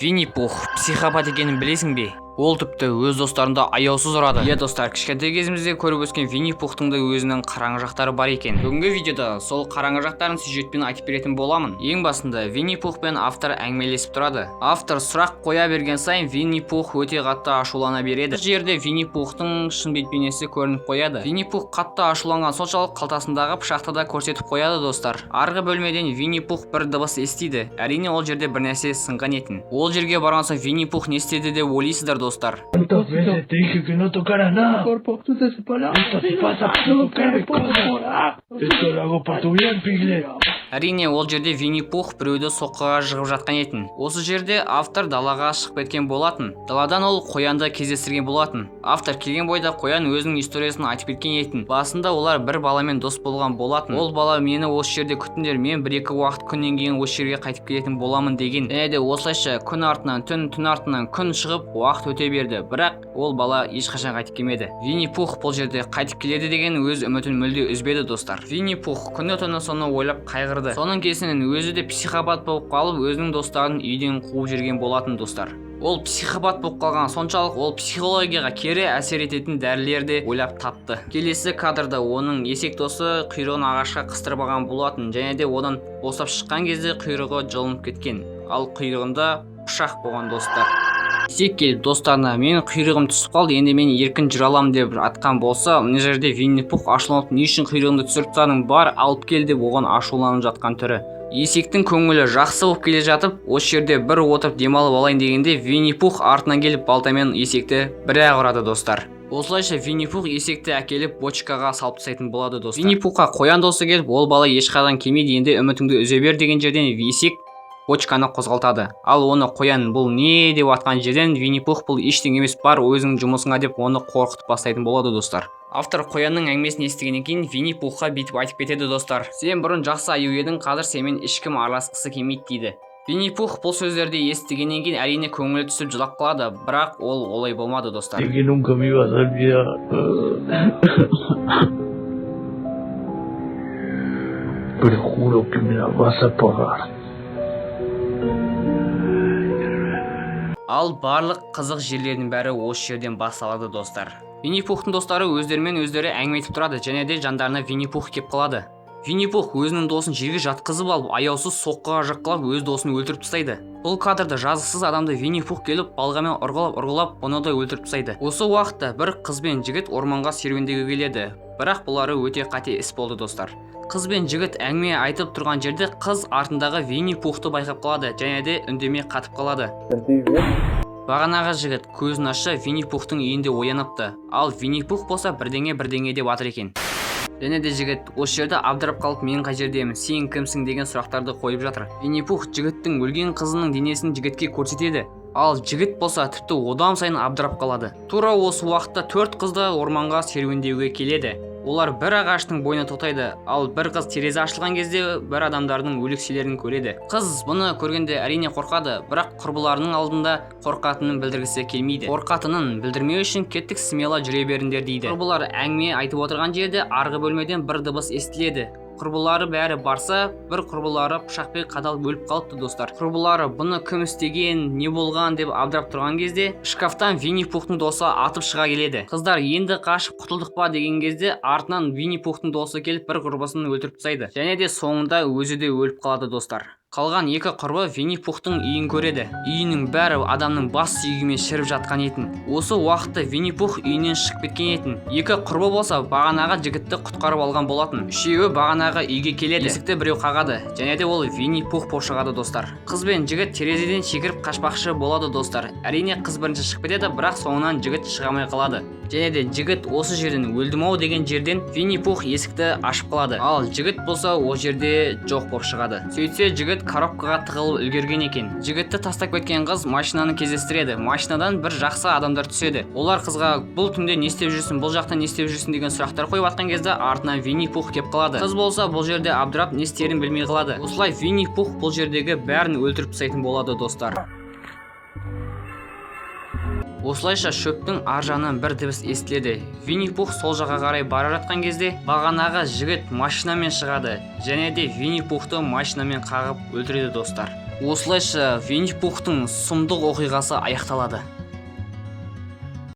Винни Пух психопат екенін білесің бе? Ол тіпті өз достарында аяусыз ұрады. Иә достар, кішкентай кезімізде көріп өскен Винни Пухтың да өзінің қараңғы жақтары бар екен. Бүгінгі видеода сол қараңғы жақтарын сюжетпен айтып беретін боламын. Ең басында Винни Пух пен автор әңгімелесіп тұрады. Автор сұрақ қоя берген сайын Винни Пух өте қатты ашулана береді. Бұл жерде Винни Пухтың шын бет-бейнесі көрініп қояды. Винни Пух қатты ашуланған соншалық қалтасындағы пышақты да көрсетіп қояды достар. Арғы бөлмеден Винни Пух бір дыбыс естиді. Әрине ол жерде бір нәрсе сынған етін. Ол жерге барған соң Винни Пух не істеді деп ойлайсыздар достар? ¿Cuántas veces te dije que no tocaras nada? Cuerpo, tú te separas. Esto te pasa por tocar el corazón. Esto lo hago para tu bien, Piglet. Әрине ол жерде Винни Пух біреуді соққыға жығып жатқан етін. Осы жерде автор далаға шығып кеткен болатын. Даладан ол қоянды кездестірген болатын. Автор келген бойда қоян өзінің историясын айтып кеткен етін. Басында олар бір баламен дос болған болатын. Ол бала мені осы жерде күтіңдер, мен 1-2 уақыт күннен кейін осы жерге қайтып келетін боламын деген. Және де осылайша күн артынан түн, түн артынан күн шығып уақыт өте берді. Бірақ ол бала ешқашан қайтып келмеді. Винни Пух бұл жерде қайтып келеді деген өз үмітін мүлде үзбеді достар. Винни Пух күні-түні соны ойлап қайғырды. Соның кесінен өзі де психопат болып қалып, өзінің достарын үйден қуып жүрген болатын достар. Ол психопат болып қалған соншалық ол психологияға кері әсер ететін дәрілерді ойлап тапты. Келесі кадрда оның есек досы құйрығын ағашқа қыстырып алған болатын, және де одан босап шыққан кезде құйрығы жұлынып кеткен. Ал құйрығында пышақ болған достар. Есек келіп достарына менің құйрығым түсіп қалды, енді мен еркін жүре аламын деп атқан болса, мына жерде Винни Пух ашуланып, не үшін құйрығымды түсіріп тастадың, бар алып кел деп оған ашуланып жатқан түрі. Есектің көңілі жақсы болып келе жатып, осы жерде бір отырып демалып алайын дегенде Винни Пух артынан келіп балтамен есекті бір-ақ ұрады достар. Осылайша Винни Пух есекті әкеліп бочкаға салып тастайтын болады достар. Винни Пухқа қоян досы келіп, ол бала ешқайдан келмейді, енді үмітіңді үзе бер деген жерден есек бочканы қозғалтады. Ал оны қоян бұл не деп атқан жерден Винни Пух бұл ештеңе емес, бар өзің жұмысыңа деп оны қорқытып бастайтын болады достар. Автор қоянның әңгімесін естігеннен кейін Винни Пухқа бүйтіп айтып кетеді достар. Сен бұрын жақсы аю едің, қазір сенімен ешкім араласқысы келмейді дейді. Винни Пух бұл сөздерді естігеннен кейін әрине көңілі түсіп жылап қалады, бірақ ол олай болмады достар. De que nunca me ibas a olvidar. Pero juro que me la vas a pagar. Ал барлық қызық жерлердің бәрі осы жерден басталады достар. Винни Пухтың достары өздерімен өздері әңгіме айтып тұрады, және де жандарына Винни Пух кеп қалады. Винни Пух өзінің досын жерге жатқызып алып, аяусыз соққыға жыққылап өз досын өлтіріп тастайды. Бұл кадрда жазықсыз адамды Винни Пух келіп балғамен ұрғылап, оны да өлтіріп тастайды. Осы уақытта бір қыз бен жігіт орманға серуендеуге келеді. Бірақ бұлары өте қате іс болды достар. Қыз бен жігіт әңгіме айтып тұрған жерде қыз артындағы Винни Пухты байқап қалады, және де үндемей қатып қалады. Бағанағы жігіт көзін ашса Винни Пухтың үйінде ояныпты. Ал Винни Пух болса бірдеңе деп атыр екен. Және де жігіт осы жерде абдырап қалып, мен қай жердемін, сен кімсің деген сұрақтарды қойып жатыр. Винни Пух жігіттің өлген қызының денесін жігітке көрсетеді. Ал жігіт болса тіпті одан сайын абдырап қалады. Тура осы уақытта 4 қыз да орманға серуендеуге келеді. Олар бір ағаштың бойына тоқтайды, ал бір қыз терезе ашылған кезде бір адамдардың өлекселерін көреді. Қыз бұны көргенде әрине қорқады, бірақ құрбыларының алдында қорқатынын білдіргісі келмейді. Қорқатынын білдірмеу үшін кеттік смело жүре беріңдер дейді. Құрбылар әңгіме айтып отырған жерде арғы бөлмеден бір дыбыс естіледі. Құрбылары бәрі барса, бір құрбылары пышақпен қадалып өліп қалыпты достар. Құрбылары бұны кім істеген, не болған деп абдырап тұрған кезде, шкафтан Винни Пухтың досы атып шыға келеді. Қыздар енді қашып құтылдық па деген кезде, артынан Винни Пухтың досы келіп бір құрбысын өлтіріп тастайды. Және де соңында өзі де өліп қалады достар. Қалған екі құрбы Винни Пухтың үйін көреді. Үйінің бәрі адамның бас сүйегімен шіріп жатқан етін. Осы уақытта Винни Пух үйінен шығып кеткен етін. Екі құрбы болса бағанағы жігітті құтқарып алған болатын. Үшеуі бағанағы үйге келеді. Есікті біреу қағады, және де ол Винни Пух болып шығады достар. Қыз бен жігіт терезеден секіріп қашпақшы болады достар. Әрине қыз бірінші шығып кетеді, бірақ соңынан жігіт шыға алмай қалады. Және де жігіт осы жерден өлдім-ау деген жерден Винни Пух есікті ашып қалады. Ал жігіт болса ол жерде жоқ болып шығады. Сөйтсе жігіт коробкаға тығылып үлгерген екен. Жігітті тастап кеткен қыз машинаны кездестіреді. Машинадан бір жақсы адамдар түседі. Олар қызға бұл түнде не істеп жүрсің, бұл жақта не істеп жүрсің деген сұрақтар қойып атқан кезде артынан Винни Пух кеп қалады. Қыз болса бұл жерде абдырап не істерін білмей қалады. Осылай Винни Пух бұл жердегі бәрін өлтіріп тастайтын болады достар. Осылайша шөптің ар жағынан бір дыбыс естіледі. Винни Пух сол жаққа қарай бара жатқан кезде бағанағы жігіт машинамен шығады, және де Винни Пухты машинамен қағып өлтіреді достар. Осылайша Винни Пухтың сұмдық оқиғасы аяқталады.